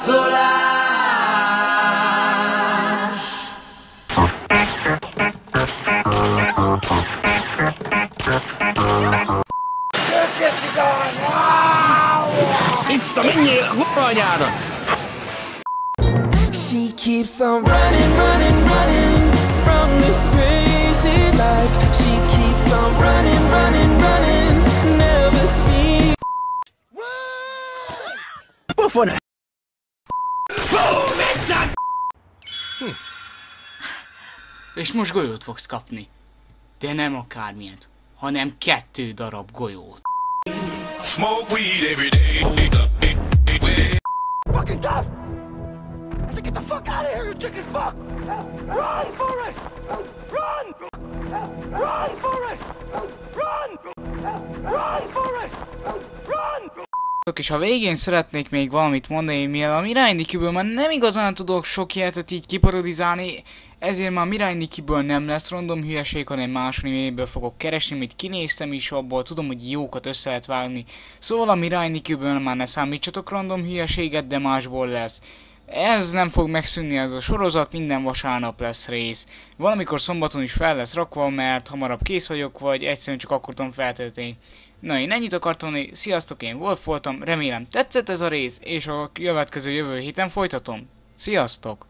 Itt a menjél a kurványára! She keeps on running, running, running from this crazy life. She keeps on running, running, running, never see. Pofon! És most golyót fogsz kapni. De nem akármilyet, hanem 2 darab golyót. Smoke weed every day. Fucking death! I said, get the fuck out of here, you chicken fuck! Run, Forrest! Run! Run, Forrest! Run! Run, Forrest! Run! És ha végén szeretnék még valamit mondani, mivel a Mirai Nikiből már nem igazán tudok sok ilyetet így kiparodizálni, ezért már Mirai Nikiből nem lesz random hülyeség, hanem más animéből fogok keresni, amit kinéztem is, abból tudom, hogy jókat össze lehet vágni. Szóval a Mirai Nikiből már ne számítsatok random hülyeséget, de másból lesz. Ez nem fog megszűnni ez a sorozat, minden vasárnap lesz rész. Valamikor szombaton is fel lesz rakva, mert hamarabb kész vagyok, vagy egyszerűen csak akkor tudom feltölteni. Na, én ennyit akartam mondani, sziasztok, én Wolf voltam, remélem tetszett ez a rész, és a következő jövő héten folytatom. Sziasztok!